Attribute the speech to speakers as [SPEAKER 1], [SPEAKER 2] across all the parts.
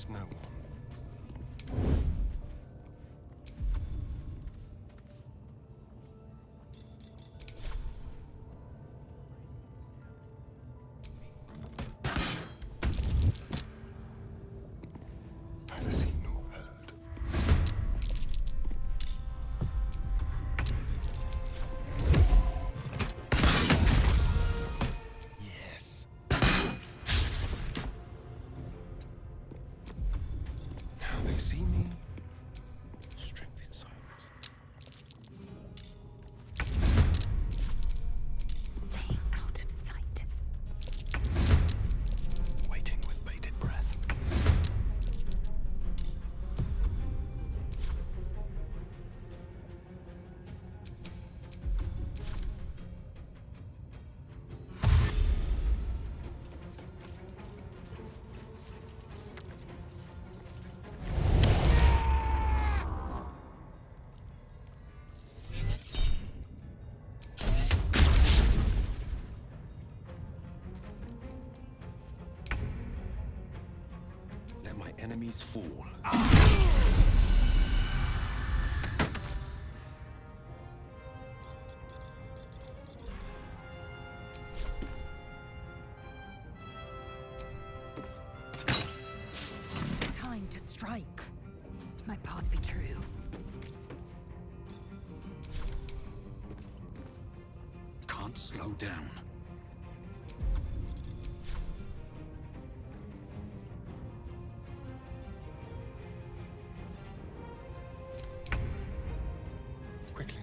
[SPEAKER 1] trust no one. Neither seen nor heard. Yes. Now they see me. Strength in silence.
[SPEAKER 2] Staying out of sight.
[SPEAKER 1] Waiting with bated breath. Let my enemies fall.
[SPEAKER 2] Time to strike. My path be true.
[SPEAKER 1] Can't slow down. Quickly.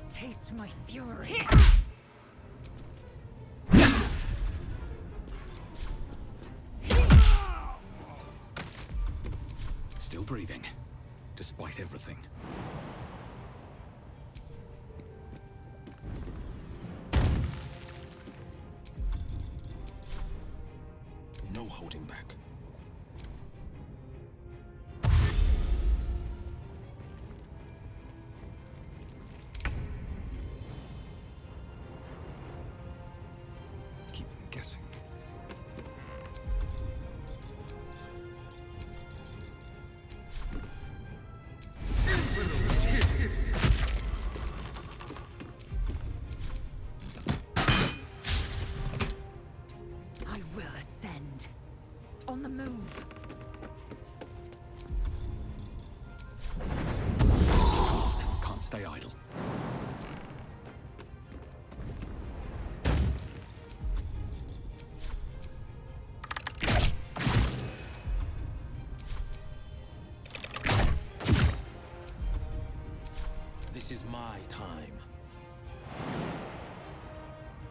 [SPEAKER 2] Taste my fury.
[SPEAKER 1] Still breathing, despite everything. No holding back. Keep them guessing.
[SPEAKER 2] I will ascend. On the move.
[SPEAKER 1] Can't stay idle. This is my time.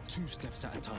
[SPEAKER 1] 2 steps at a time.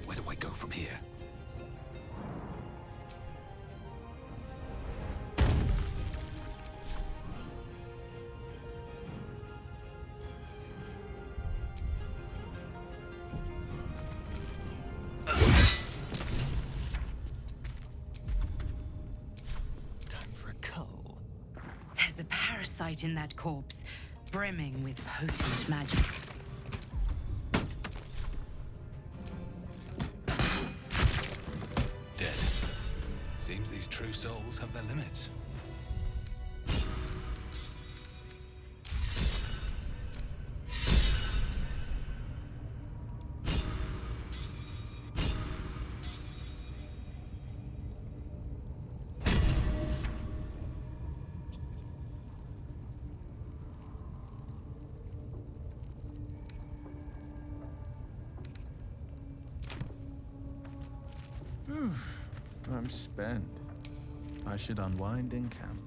[SPEAKER 1] Where do I go from here? Time for a cull.
[SPEAKER 2] There's a parasite in that corpse, brimming with potent magic.
[SPEAKER 1] Dead. Seems these These true souls have their limits.
[SPEAKER 3] I'm spent. I should unwind in camp.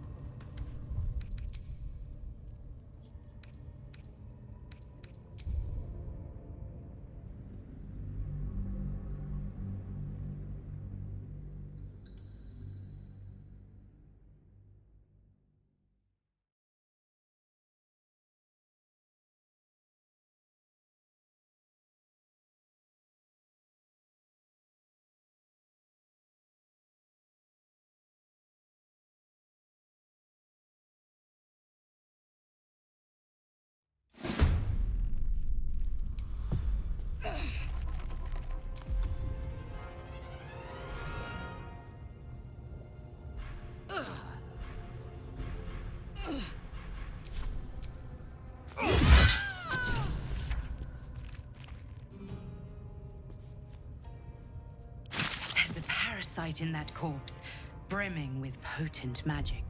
[SPEAKER 2] In that corpse, brimming with potent magic.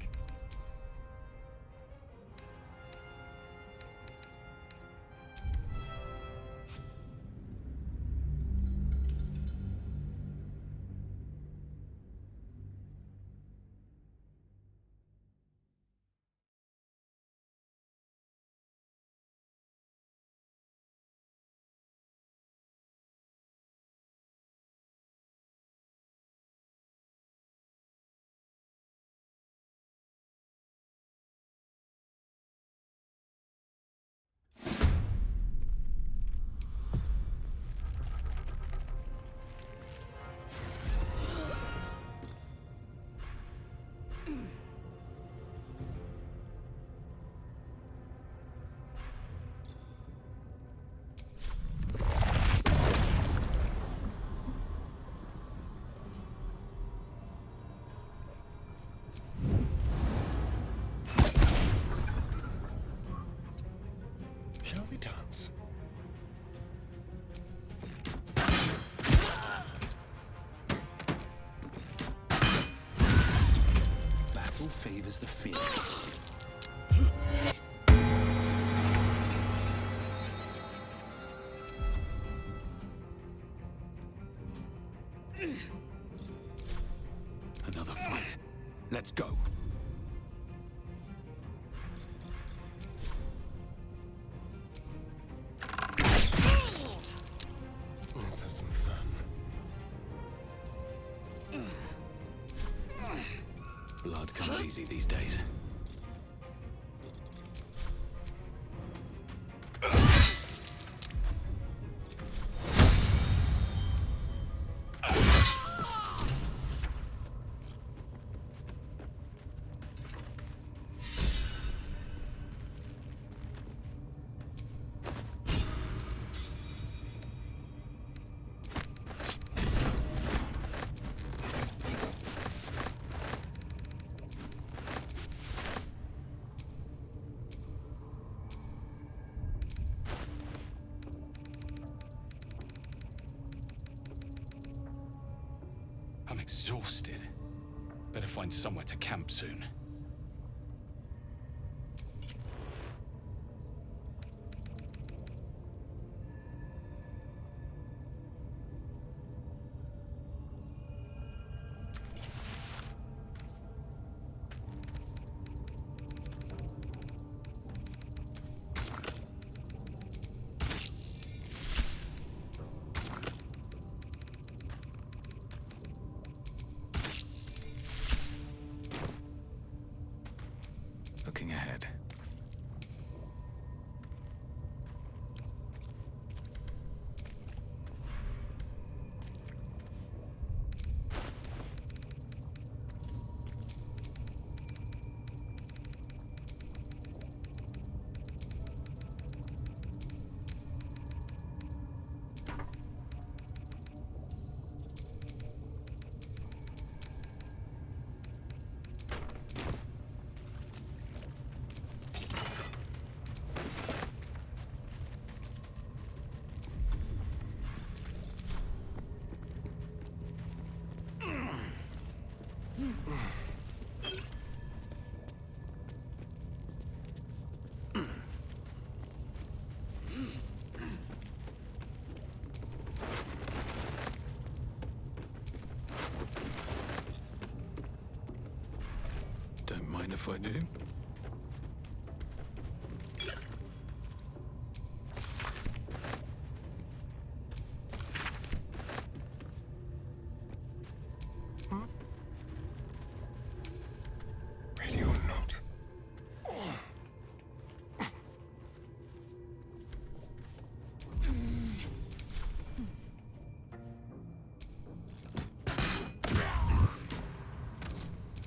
[SPEAKER 1] Shall we dance? Battle favors the fearless. Another fight. Let's go. Let's have some fun. Blood comes easy these days. I'm exhausted. Better find somewhere to camp soon.
[SPEAKER 3] Don't mind if I do.
[SPEAKER 1] Ready or not.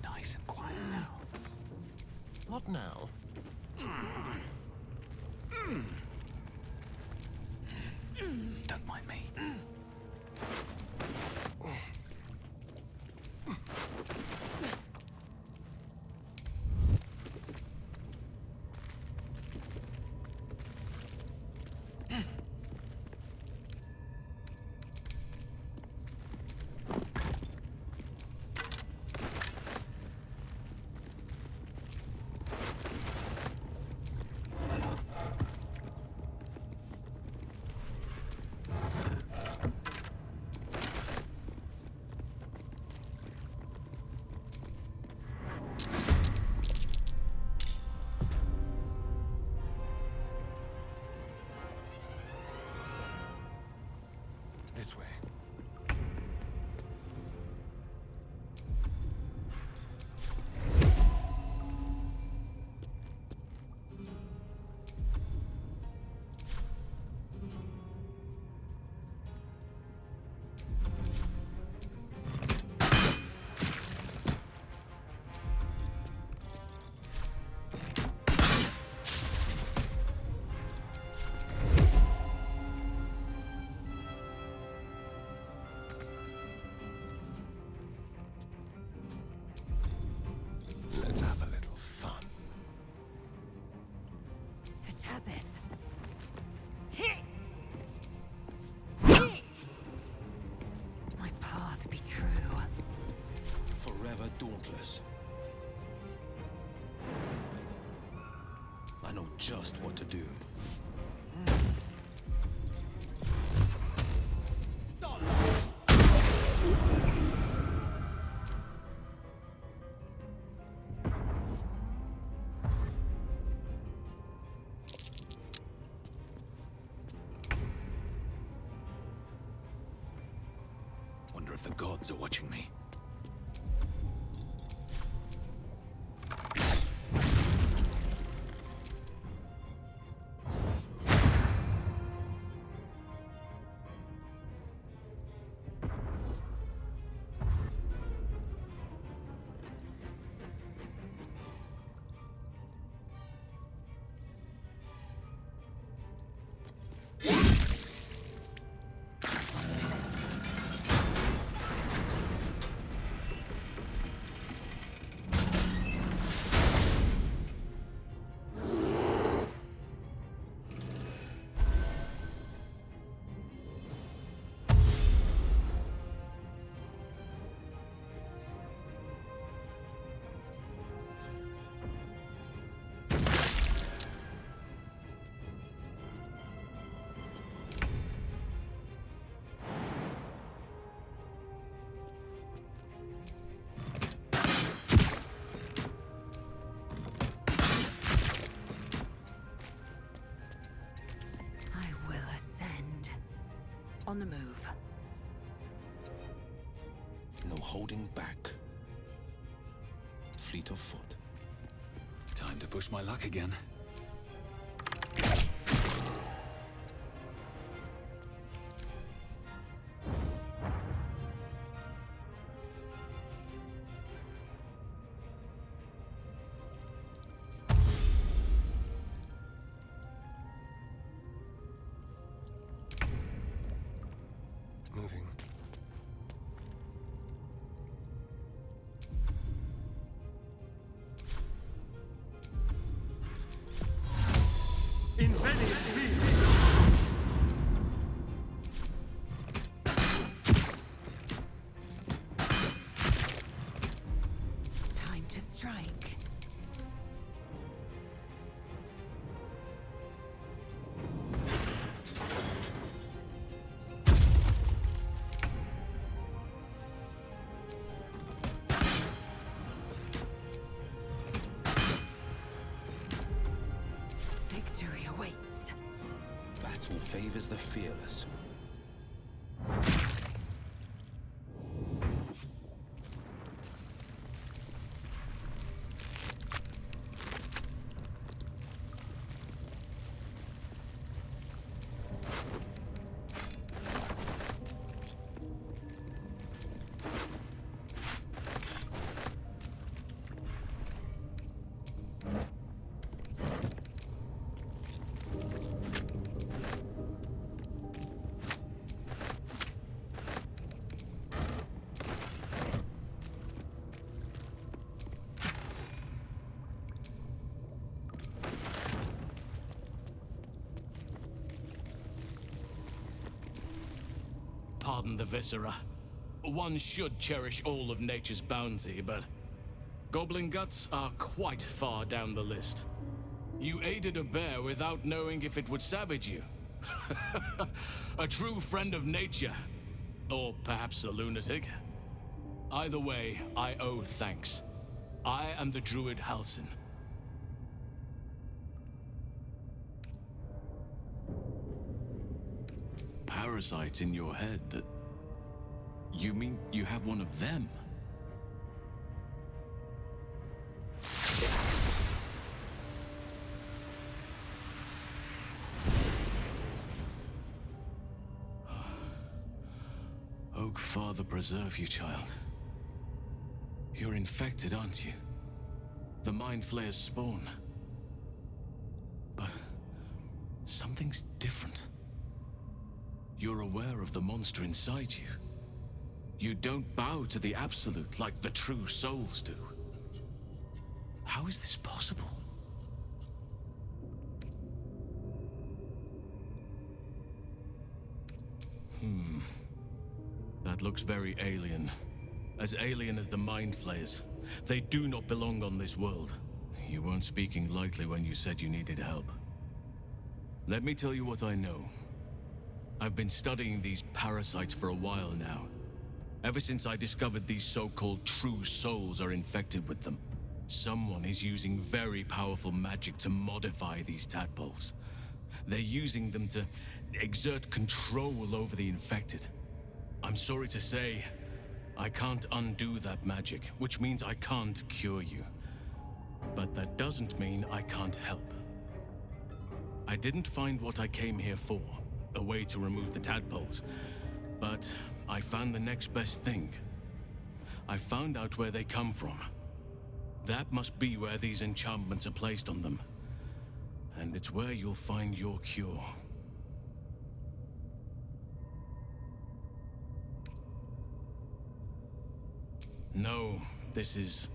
[SPEAKER 3] Nice and quiet now.
[SPEAKER 1] What now?
[SPEAKER 3] Don't mind me.
[SPEAKER 1] This way. Let's have a little fun.
[SPEAKER 2] It has it. My path be true.
[SPEAKER 1] Forever dauntless. I know just what to do.
[SPEAKER 3] Wonder if the gods are watching me.
[SPEAKER 2] On the move.
[SPEAKER 1] No holding back. Fleet of foot.
[SPEAKER 3] Time to push my luck again.
[SPEAKER 1] Moving. battle favors the fearless.
[SPEAKER 4] Pardon the viscera. One should cherish all of nature's bounty, but goblin guts are quite far down the list. You aided a bear without knowing if it would savage you. A true friend of nature. Or perhaps a lunatic. Either way, I owe thanks. I am the druid Halsin. Parasites in your head that... You mean you have one of them? Oak Father preserve you, child. You're infected, aren't you? The Mind Flayer's spawn. But something's different. You're aware of the monster inside you. You don't bow to the Absolute like the true souls do. How is this possible? That looks very alien. As alien as the Mind Flayers. They do not belong on this world. You weren't speaking lightly when you said you needed help. Let me tell you what I know. I've been studying these parasites for a while now. Ever since I discovered these so-called true souls are infected with them. Someone is using very powerful magic to modify these tadpoles. They're using them to exert control over the infected. I'm sorry to say, I can't undo that magic, which means I can't cure you. But that doesn't mean I can't help. I didn't find what I came here for. A way to remove the tadpoles. But I found the next best thing. I found out where they come from. That must be where these enchantments are placed on them. And it's where you'll find your cure. No, this is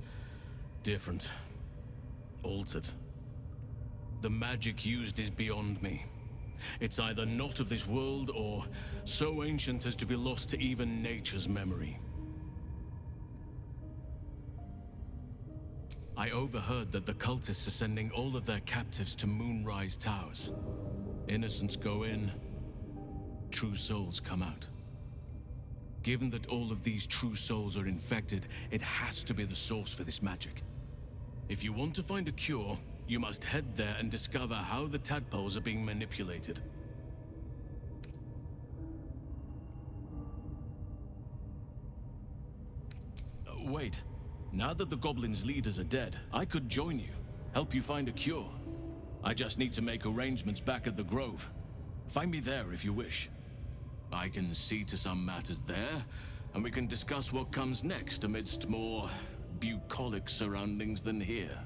[SPEAKER 4] different. Altered. The magic used is beyond me. It's either not of this world, or so ancient as to be lost to even nature's memory. I overheard that the cultists are sending all of their captives to Moonrise Towers. Innocents go in, true souls come out. Given that all of these true souls are infected, it has to be the source for this magic. If you want to find a cure, you must head there and discover how the tadpoles are being manipulated. Wait. Now that the goblins' leaders are dead, I could join you, help you find a cure. I just need to make arrangements back at the Grove. Find me there if you wish. I can see to some matters there, and we can discuss what comes next amidst more bucolic surroundings than here.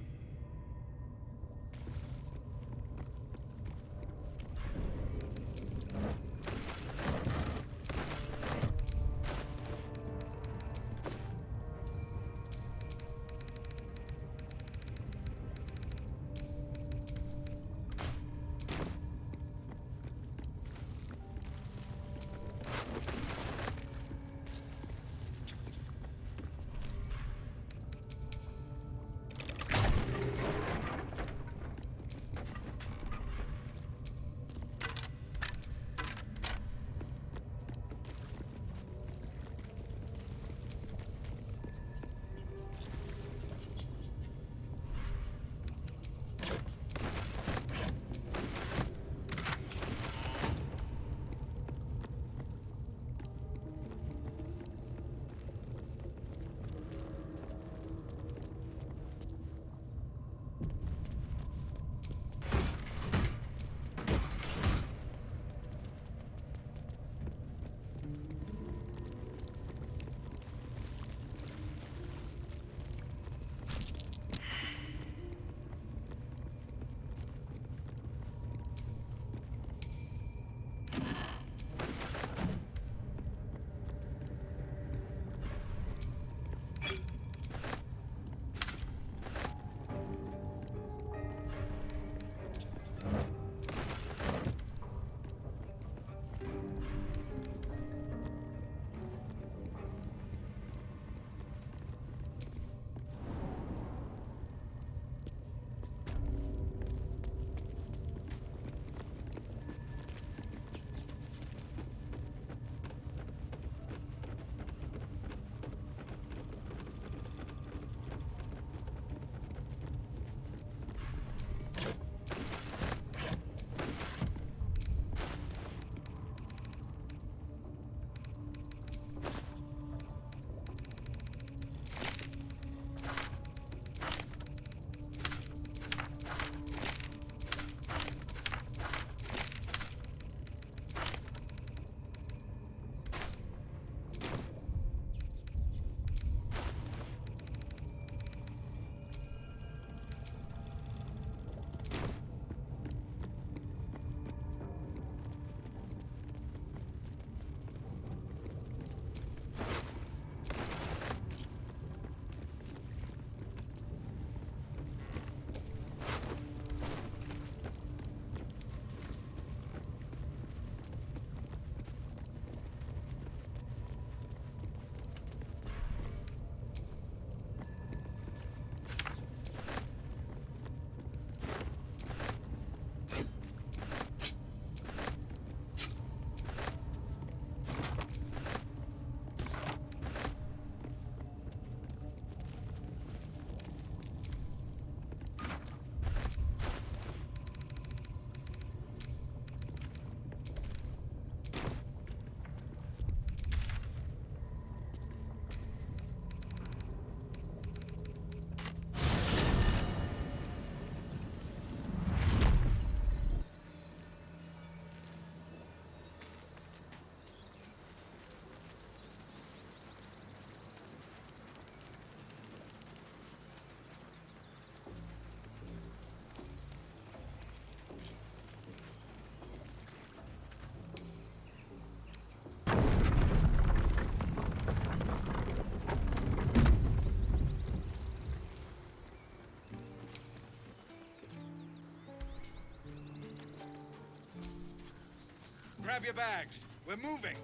[SPEAKER 5] grab your bags. We're moving.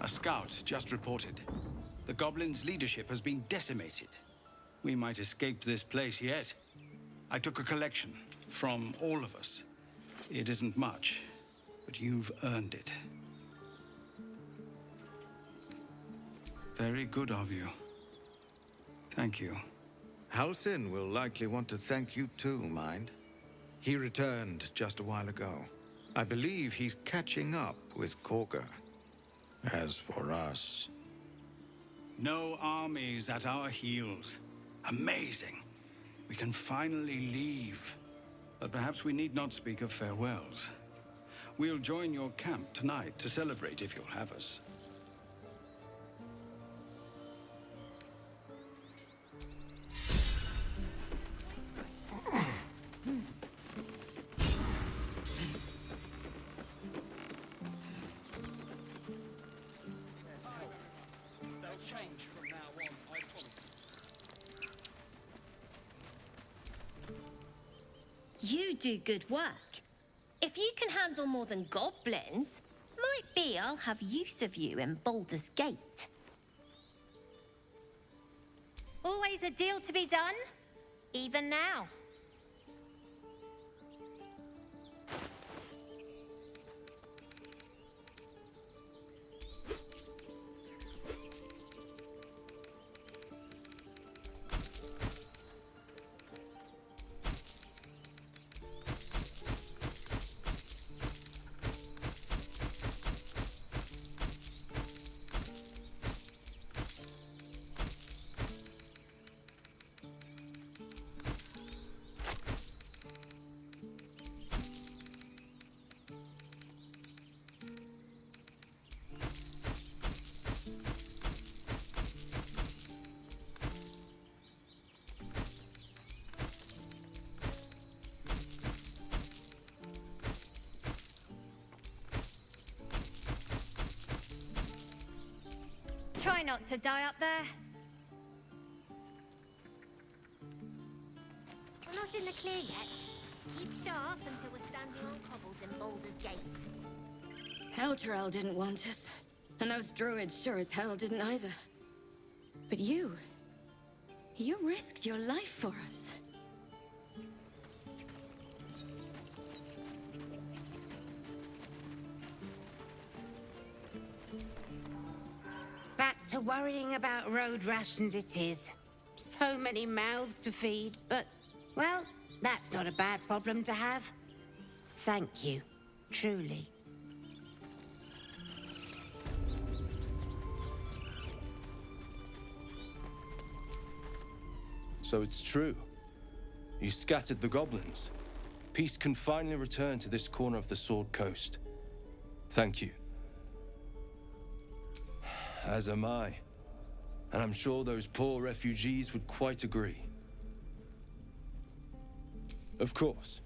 [SPEAKER 5] A scout just reported. The goblins' leadership has been decimated. We might escape this place yet. I took a collection from all of us. It isn't much, but you've earned it. Very good of you. Thank you.
[SPEAKER 6] Halsin will likely want to thank you too, mind. He returned just a while ago. I believe he's catching up with Korga. As for us...
[SPEAKER 5] No armies at our heels. Amazing. We can finally leave. But perhaps we need not speak of farewells. We'll join your camp tonight to celebrate if you'll have us.
[SPEAKER 7] You do good work. If you can handle more than goblins, might be I'll have use of you in Baldur's Gate. Always a deal to be done, even now. Try not to die up there.
[SPEAKER 8] We're not in the clear yet. Keep sharp until we're standing on cobbles in Baldur's Gate.
[SPEAKER 2] Elturel didn't want us, and those druids sure as hell didn't either. But you risked your life for us.
[SPEAKER 9] Back to worrying about road rations it is. So many mouths to feed, but, well, that's not a bad problem to have. Thank you, truly.
[SPEAKER 10] So it's true. You scattered the goblins. Peace can finally return to this corner of the Sword Coast. Thank you. As am I. And I'm sure those poor refugees would quite agree. Of course.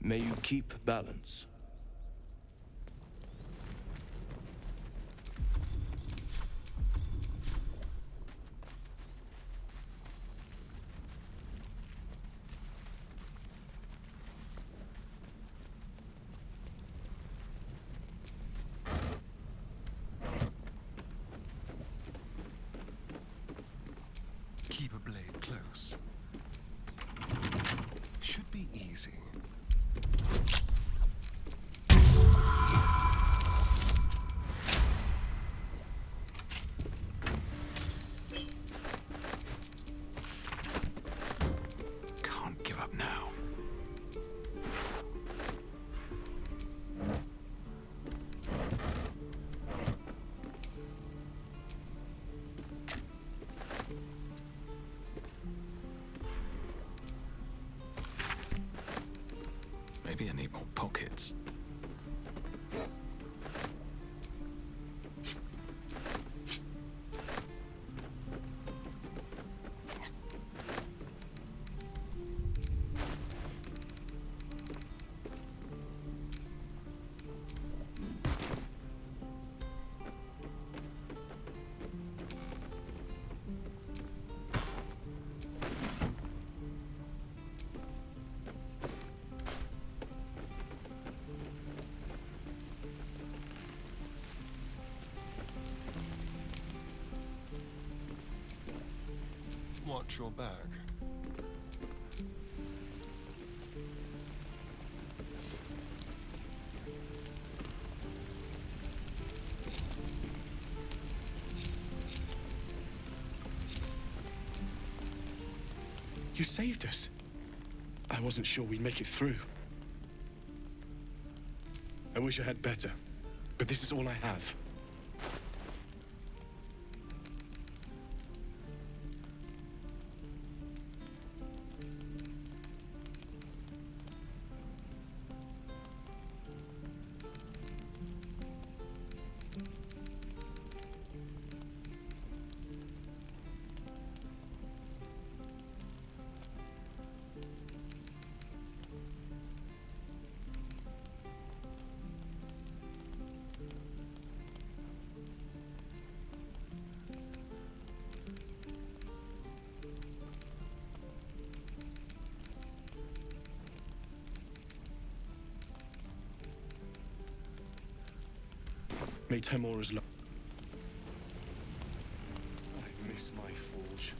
[SPEAKER 10] May you keep balance.
[SPEAKER 1] Keep a blade close. Should be easy.
[SPEAKER 3] Maybe I need more pockets.
[SPEAKER 1] Watch your back.
[SPEAKER 11] You saved us. I wasn't sure we'd make it through. I wish I had better, but this is all I have. May Temora's love. I miss my forge.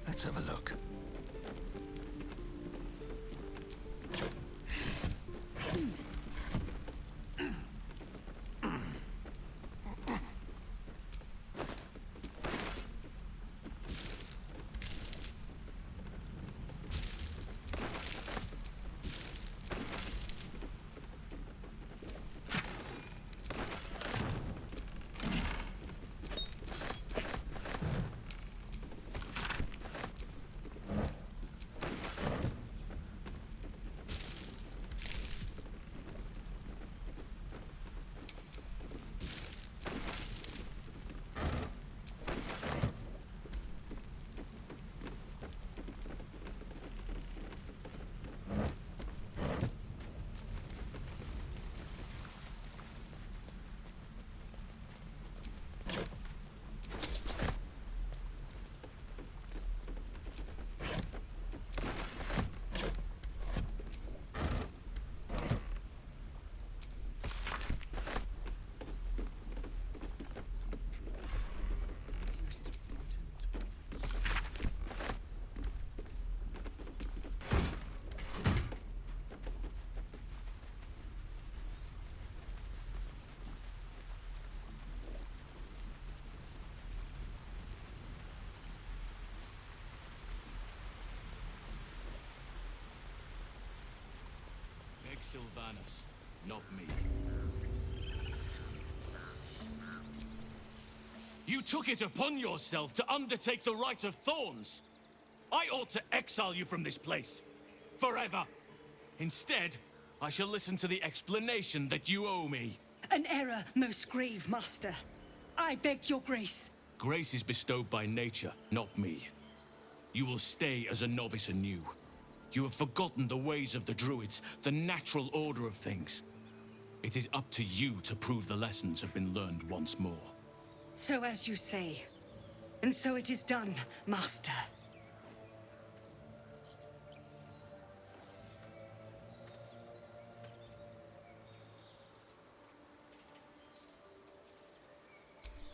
[SPEAKER 3] Let's have a look.
[SPEAKER 4] Sylvanus, not me. You took it upon yourself to undertake the Rite of Thorns. I ought to exile you from this place. Forever. Instead, I shall listen to the explanation that you owe me.
[SPEAKER 12] An error, most grave master. I beg your grace.
[SPEAKER 4] Grace is bestowed by nature, not me. You will stay as a novice anew. You have forgotten the ways of the druids, the natural order of things. It is up to you to prove the lessons have been learned once more.
[SPEAKER 12] So as you say. And so it is done, master.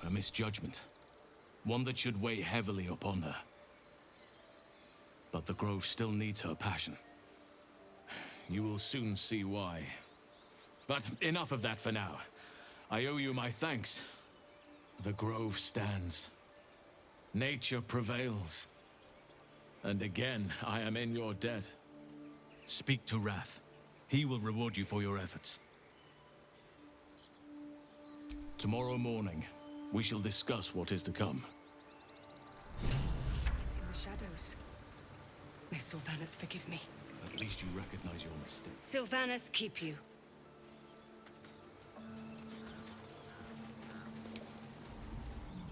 [SPEAKER 4] A misjudgment. One that should weigh heavily upon her. But the Grove still needs her passion. You will soon see why. But enough of that for now. I owe you my thanks. The Grove stands. Nature prevails. And again, I am in your debt. Speak to Wrath. He will reward you for your efforts. Tomorrow morning, we shall discuss what is to come.
[SPEAKER 12] In the shadows. May Sylvanus forgive me.
[SPEAKER 4] At least you recognize your mistake.
[SPEAKER 12] Sylvanus keep you.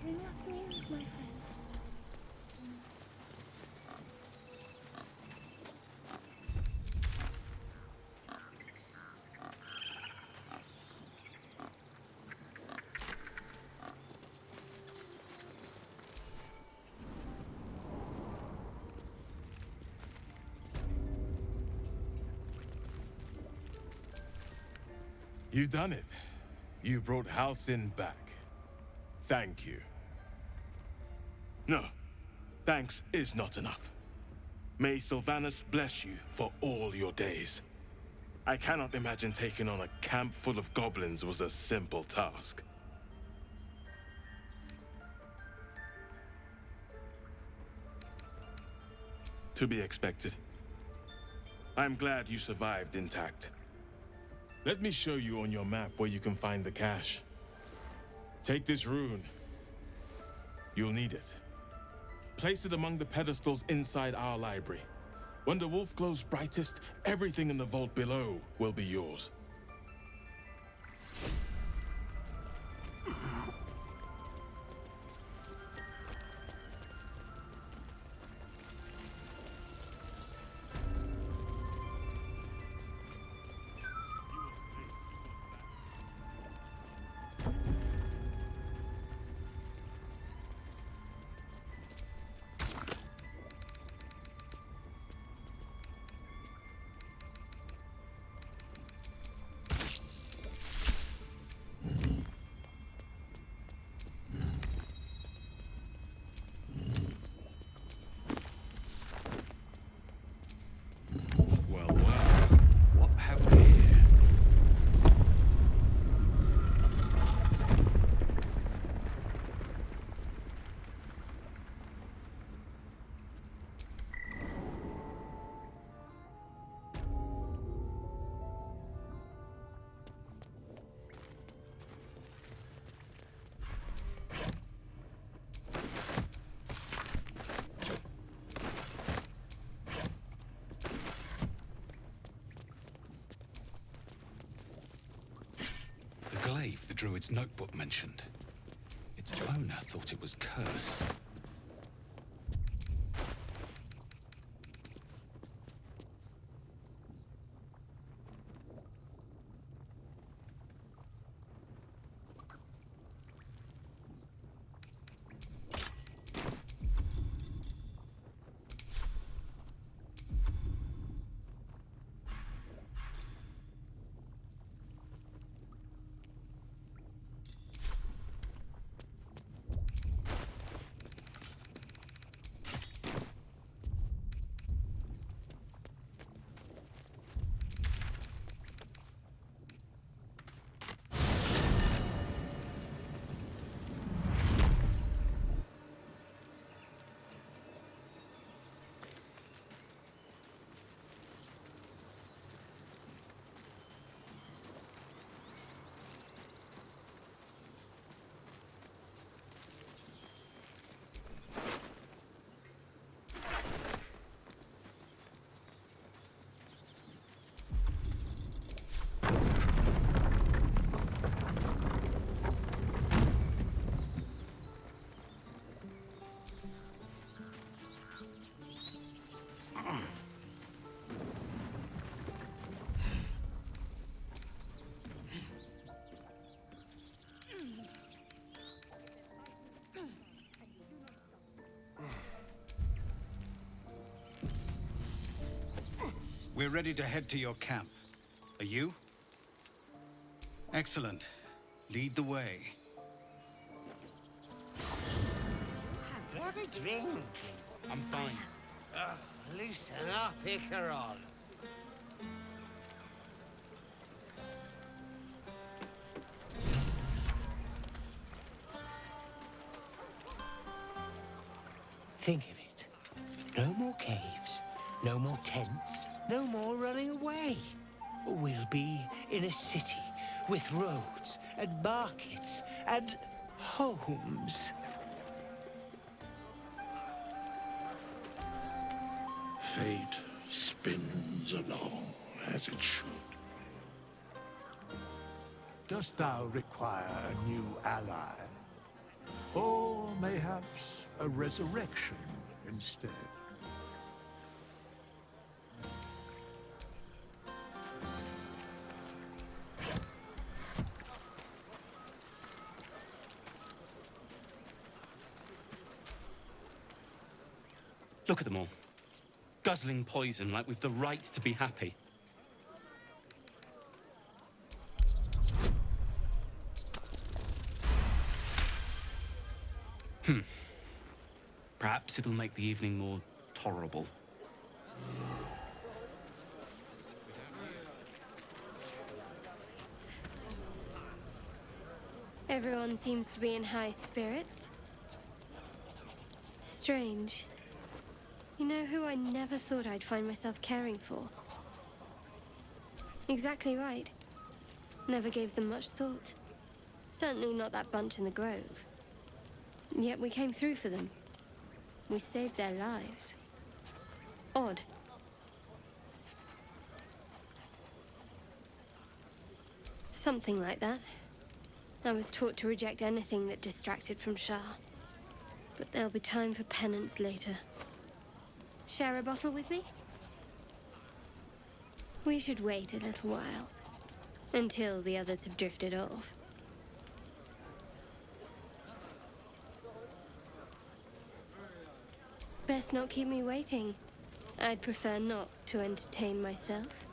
[SPEAKER 8] Bring us news, my friend.
[SPEAKER 13] You done it. You brought Halcyon back. Thank you. No, thanks is not enough. May Sylvanus bless you for all your days. I cannot imagine taking on a camp full of goblins was a simple task. To be expected. I'm glad you survived intact. Let me show you on your map where you can find the cache. Take this rune. You'll need it. Place it among the pedestals inside our library. When the wolf glows brightest, everything in the vault below will be yours.
[SPEAKER 5] Glaive the druid's notebook mentioned. Its owner thought it was cursed. We're ready to head to your camp. Are you? Excellent. Lead the way.
[SPEAKER 14] Have a drink.
[SPEAKER 10] I'm fine.
[SPEAKER 14] Loosen up, Icaron. Think of it. No more caves, no more tents, no more running away. We'll be in a city with roads and markets and homes.
[SPEAKER 1] Fate spins along as it should.
[SPEAKER 15] Dost thou require a new ally? Or mayhaps a resurrection instead?
[SPEAKER 10] Look at them all. Guzzling poison like we've the right to be happy. Perhaps it'll make the evening more tolerable.
[SPEAKER 16] Everyone seems to be in high spirits. Strange. You know who I never thought I'd find myself caring for? Exactly right. Never gave them much thought. Certainly not that bunch in the grove. Yet we came through for them. We saved their lives. Odd. Something like that. I was taught to reject anything that distracted from Shah. But there'll be time for penance later. Share a bottle with me? We should wait a little while. Until the others have drifted off. Best not keep me waiting. I'd prefer not to entertain myself.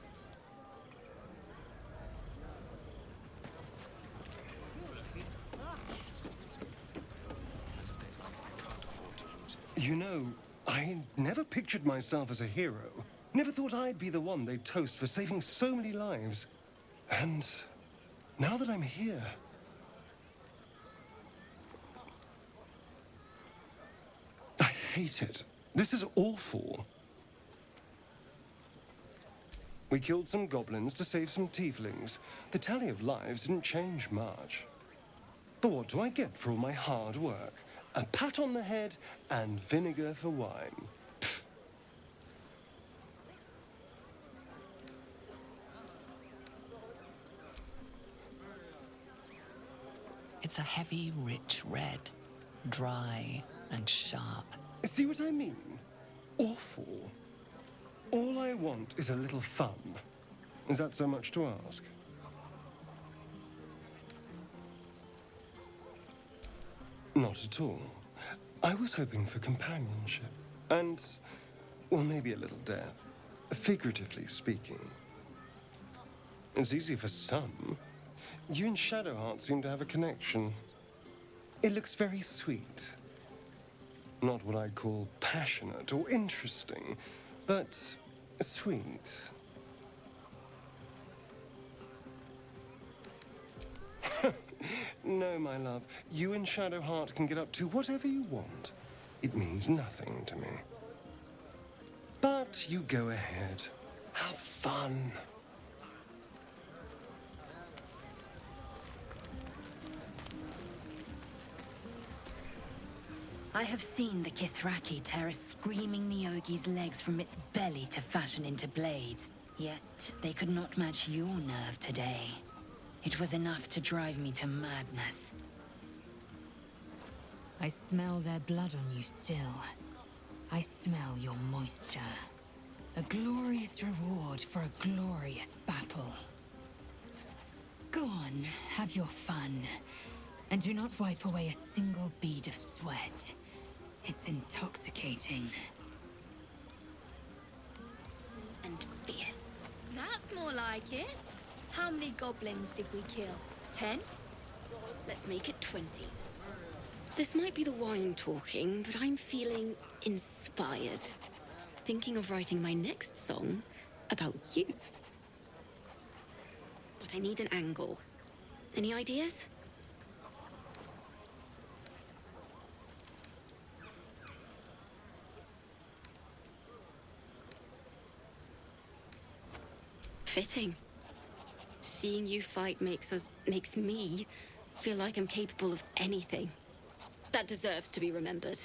[SPEAKER 17] You know, I never pictured myself as a hero. Never thought I'd be the one they'd toast for saving so many lives. And now that I'm here... I hate it. This is awful. We killed some goblins to save some tieflings. The tally of lives didn't change much. But what do I get for all my hard work? A pat on the head and vinegar for wine. Pfft.
[SPEAKER 18] It's a heavy, rich red. Dry and sharp.
[SPEAKER 17] See what I mean? Awful. All I want is a little fun. Is that so much to ask? Not at all. I was hoping for companionship. And, well, maybe a little death. Figuratively speaking. It's easy for some. You and Shadowheart seem to have a connection. It looks very sweet. Not what I'd call passionate or interesting, but sweet. No, my love. You and Shadowheart can get up to whatever you want. It means nothing to me. But you go ahead. Have fun.
[SPEAKER 18] I have seen the Kithraki tear a screaming Neogi's legs from its belly to fashion into blades. Yet they could not match your nerve today. It was enough to drive me to madness.
[SPEAKER 19] I smell their blood on you still. I smell your moisture. A glorious reward for a glorious battle. Go on, have your fun. And do not wipe away a single bead of sweat. It's intoxicating.
[SPEAKER 18] And fierce.
[SPEAKER 2] like it? How many goblins did we kill? 10?
[SPEAKER 20] Let's make it 20. This might be the wine talking, but I'm feeling inspired. Thinking of writing my next song about you. But I need an angle. Any ideas? Fitting. Seeing you fight makes me feel like I'm capable of anything. That deserves to be remembered.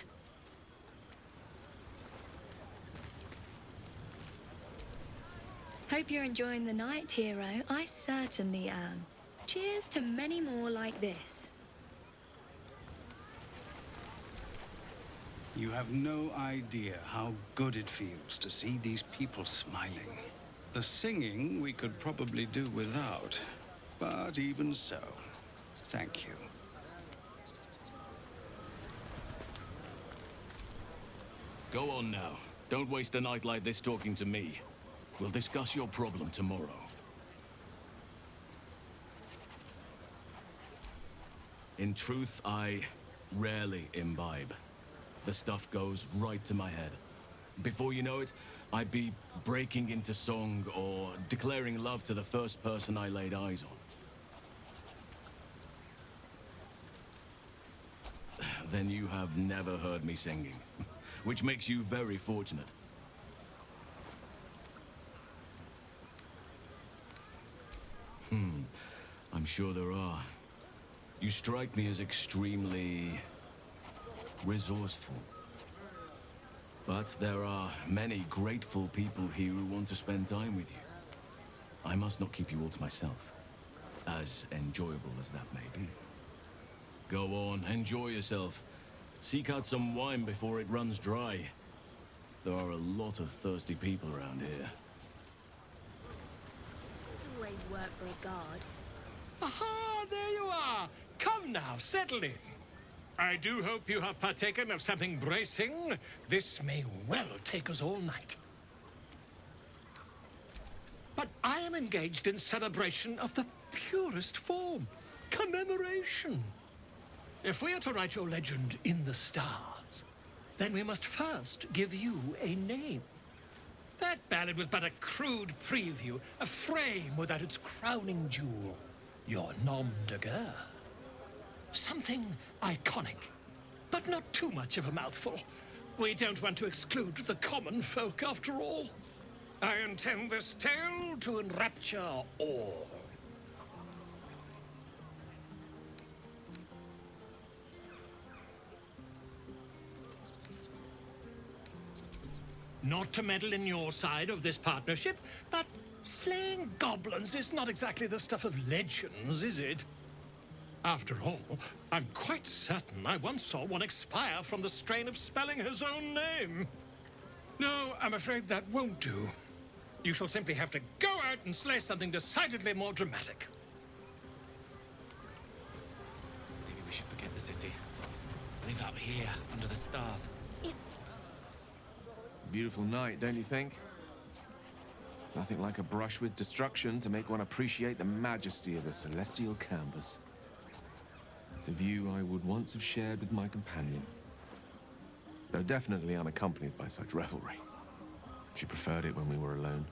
[SPEAKER 2] Hope you're enjoying the night, hero. I certainly am. Cheers to many more like this.
[SPEAKER 5] You have no idea how good it feels to see these people smiling. The singing we could probably do without, but even so, thank you.
[SPEAKER 4] Go on now. Don't waste a night like this talking to me. We'll discuss your problem tomorrow. In truth, I rarely imbibe. The stuff goes right to my head. Before you know it, I'd be breaking into song or declaring love to the first person I laid eyes on. Then you have never heard me singing, which makes you very fortunate. I'm sure there are. You strike me as extremely resourceful. But there are many grateful people here who want to spend time with you. I must not keep you all to myself, as enjoyable as that may be. Go on, enjoy yourself. Seek out some wine before it runs dry. There are a lot of thirsty people around here.
[SPEAKER 2] There's always work for a guard.
[SPEAKER 14] Aha, there you are. Come now, settle in. I do hope you have partaken of something bracing. This may well take us all night. But I am engaged in celebration of the purest form. Commemoration. If we are to write your legend in the stars, then we must first give you a name. That ballad was but a crude preview, a frame without its crowning jewel. Your nom de guerre. Something iconic, but not too much of a mouthful. We don't want to exclude the common folk, after all. I intend this tale to enrapture all. Not to meddle in your side of this partnership, but slaying goblins is not exactly the stuff of legends, is it? After all, I'm quite certain I once saw one expire from the strain of spelling his own name. No, I'm afraid that won't do. You shall simply have to go out and slay something decidedly more dramatic.
[SPEAKER 21] Maybe we should forget the city. Live out here, under the stars.
[SPEAKER 22] Beautiful night, don't you think? Nothing like a brush with destruction to make one appreciate the majesty of a celestial canvas. It's a view I would once have shared with my companion, though definitely unaccompanied by such revelry. She preferred it when we were alone,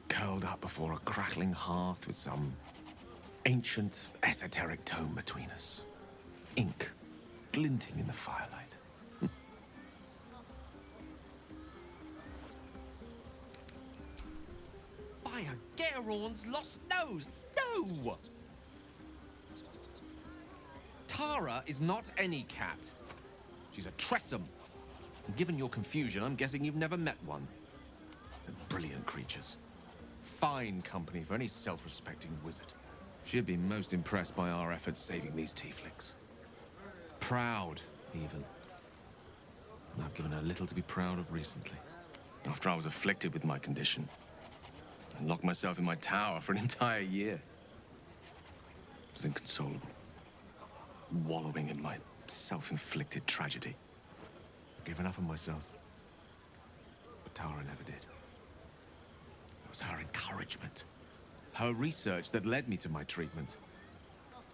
[SPEAKER 22] curled up before a crackling hearth with some ancient, esoteric tome between us. Ink glinting in the firelight.
[SPEAKER 23] By a Geraorn's lost nose! No!
[SPEAKER 22] Tara is not any cat. She's a Tressum. And given your confusion, I'm guessing you've never met one. They're brilliant creatures. Fine company for any self-respecting wizard. She'd be most impressed by our efforts saving these tieflings. Proud, even. And I've given her little to be proud of recently. After I was afflicted with my condition, I locked myself in my tower for an entire year. It was inconsolable. Wallowing in my self-inflicted tragedy. I've given up on myself. But Tara never did. It was her encouragement, Her research that led me to my treatment.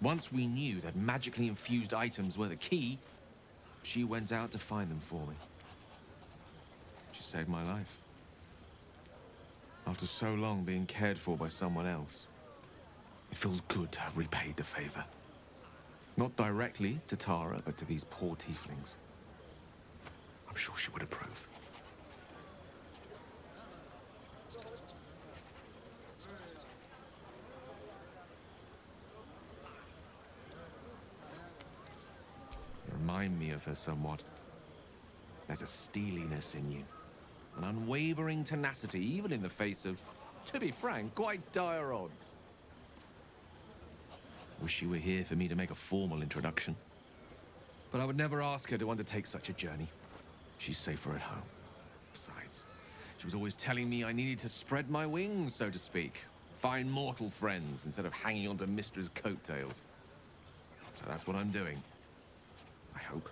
[SPEAKER 22] Once we knew that magically infused items were the key, she went out to find them for me. She saved my life. After so long being cared for by someone else, it feels good to have repaid the favor. Not directly to Tara, but to these poor tieflings. I'm sure she would approve. You remind me of her somewhat. There's a steeliness in you. An unwavering tenacity, even in the face of, to be frank, quite dire odds. Wish you were here for me to make a formal introduction. But I would never ask her to undertake such a journey. She's safer at home. Besides, she was always telling me I needed to spread my wings, so to speak. Find mortal friends instead of hanging onto Mistra's coattails. So that's what I'm doing. I hope.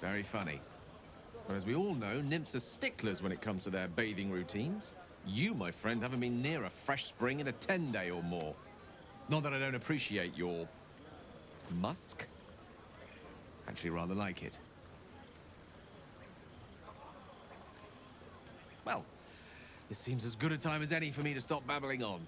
[SPEAKER 22] Very funny. But as we all know, nymphs are sticklers when it comes to their bathing routines. You, my friend, haven't been near a fresh spring in a 10-day or more. Not that I don't appreciate your musk. Actually, rather like it. Well, this seems as good a time as any for me to stop babbling on.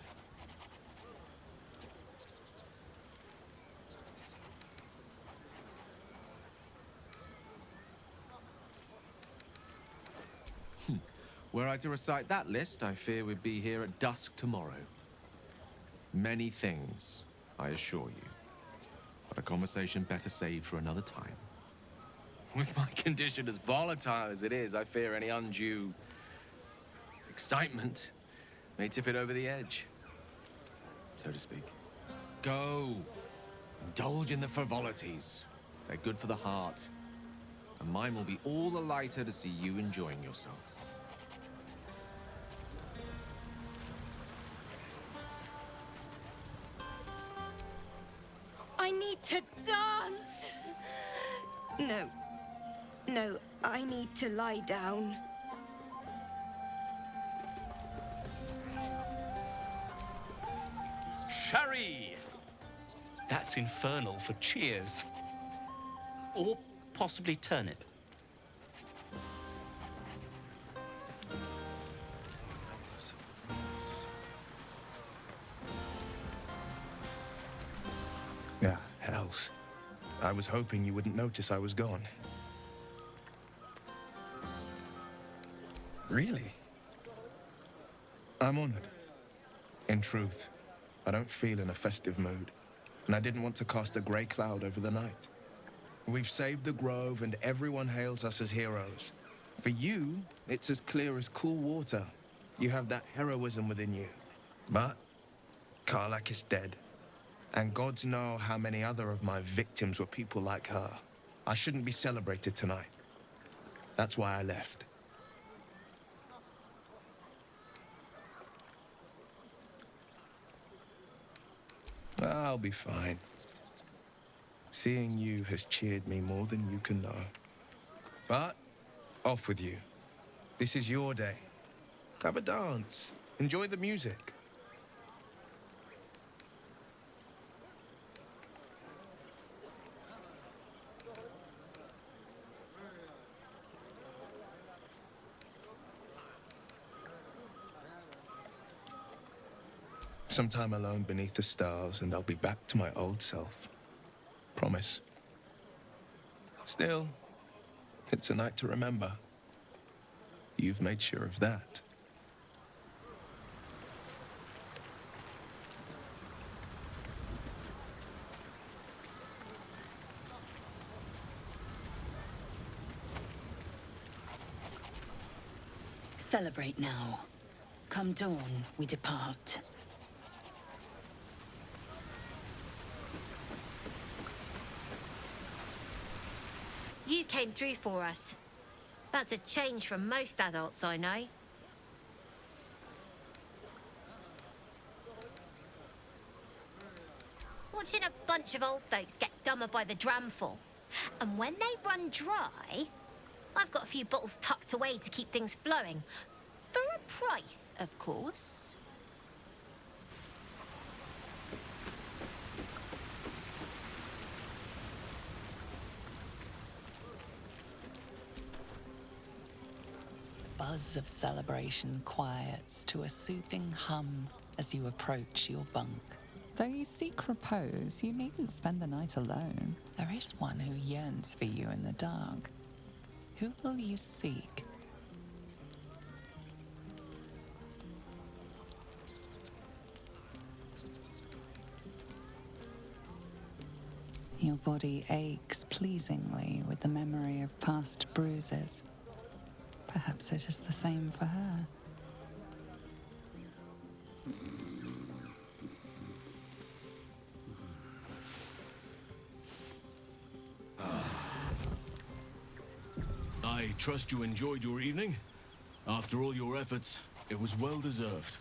[SPEAKER 22] Were I to recite that list, I fear we'd be here at dusk tomorrow. Many things, I assure you. But a conversation better saved for another time. With my condition as volatile as it is, I fear any undue excitement may tip it over the edge, so to speak. Go. Indulge in the frivolities. They're good for the heart. And mine will be all the lighter to see you enjoying yourself.
[SPEAKER 12] I need to dance! No, I need to lie down.
[SPEAKER 6] Sherry! That's infernal for cheers. Or possibly turnip.
[SPEAKER 7] Yeah, hells. I was hoping you wouldn't notice I was gone. Really? I'm honored. In truth, I don't feel in a festive mood, and I didn't want to cast a grey cloud over the night. We've saved the grove, and everyone hails us as heroes. For you, it's as clear as cool water. You have that heroism within you. But Karlach is dead. And gods know how many other of my victims were people like her. I shouldn't be celebrated tonight. That's why I left. I'll be fine. Seeing you has cheered me more than you can know. But, off with you. This is your day. Have a dance. Enjoy the music. Some time alone beneath the stars, and I'll be back to my old self. Promise. Still, it's a night to remember. You've made sure of that.
[SPEAKER 18] Celebrate now. Come dawn, we depart.
[SPEAKER 8] You came through for us. That's a change from most adults I know. watching a bunch of old folks get dumber by the dramful. And when they run dry, I've got a few bottles tucked away to keep things flowing. For a price, of course.
[SPEAKER 3] Buzz of celebration quiets to a soothing hum as you approach your bunk.
[SPEAKER 9] Though you seek repose, you needn't spend the night alone.
[SPEAKER 3] There is one who yearns for you in the dark. Who will you seek?
[SPEAKER 9] Your body aches pleasingly with the memory of past bruises. Perhaps it is the same for her.
[SPEAKER 4] I trust you enjoyed your evening. After all your efforts, it was well deserved.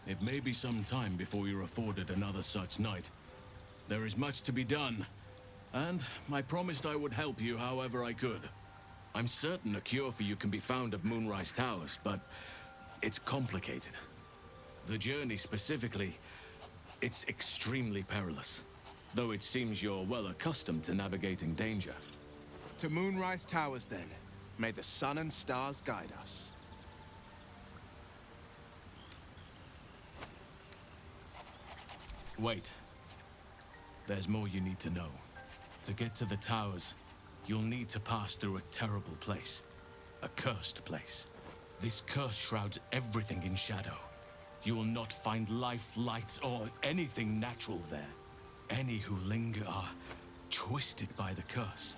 [SPEAKER 4] It may be some time before you're afforded another such night. There is much to be done, and I promised I would help you however I could. I'm certain a cure for you can be found at Moonrise Towers, but it's complicated. The journey specifically, it's extremely perilous, though it seems you're well accustomed to navigating danger.
[SPEAKER 7] To Moonrise Towers, then. May the sun and stars guide us.
[SPEAKER 4] Wait. There's more you need to know. To get to the towers, you'll need to pass through a terrible place. A cursed place. This curse shrouds everything in shadow. You will not find life, light, or anything natural there. Any who linger are twisted by the curse.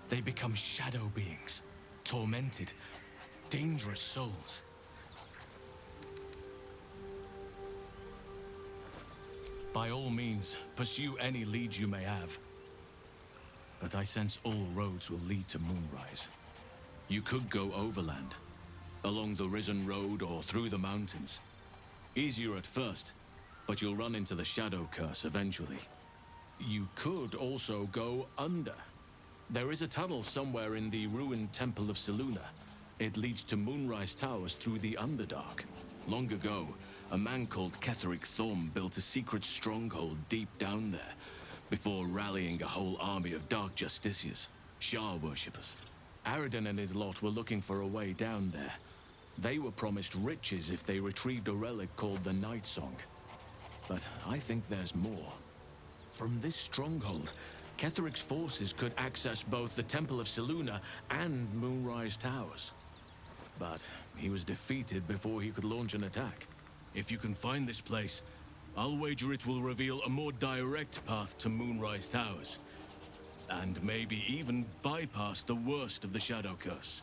[SPEAKER 4] They become shadow beings, tormented, dangerous souls. By all means, pursue any leads you may have. But I sense all roads will lead to Moonrise. You could go overland, along the Risen Road or through the mountains. Easier at first, but you'll run into the Shadow Curse eventually. You could also go under. There is a tunnel somewhere in the ruined Temple of Selûne. It leads to Moonrise Towers through the Underdark. Long ago, a man called Ketheric Thorm built a secret stronghold deep down there, before rallying a whole army of Dark Justiciars, Shah worshippers. Aradin and his lot were looking for a way down there. They were promised riches if they retrieved a relic called the Night Song. But I think there's more. From this stronghold, Ketheric's forces could access both the Temple of Selûne and Moonrise Towers. But he was defeated before he could launch an attack. If you can find this place, I'll wager it will reveal a more direct path to Moonrise Towers. And maybe even bypass the worst of the Shadow Curse.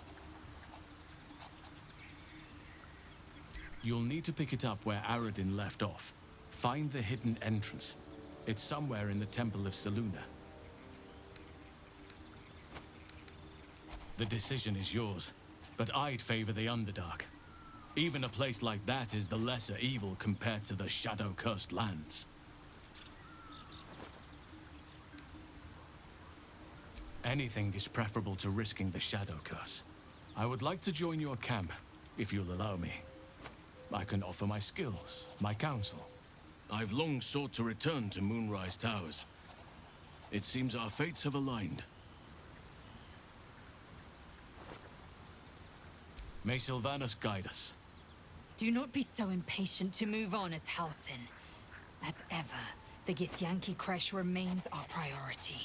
[SPEAKER 4] You'll need to pick it up where Aradin left off. Find the hidden entrance. It's somewhere in the Temple of Selûne. The decision is yours, but I'd favor the Underdark. Even a place like that is the lesser evil compared to the shadow-cursed lands. Anything is preferable to risking the Shadow Curse. I would like to join your camp, if you'll allow me. I can offer my skills, my counsel. I've long sought to return to Moonrise Towers. It seems our fates have aligned. May Sylvanus guide us.
[SPEAKER 19] Do not be so impatient to move on as Halsin. As ever, the Githyanki Kresh remains our priority.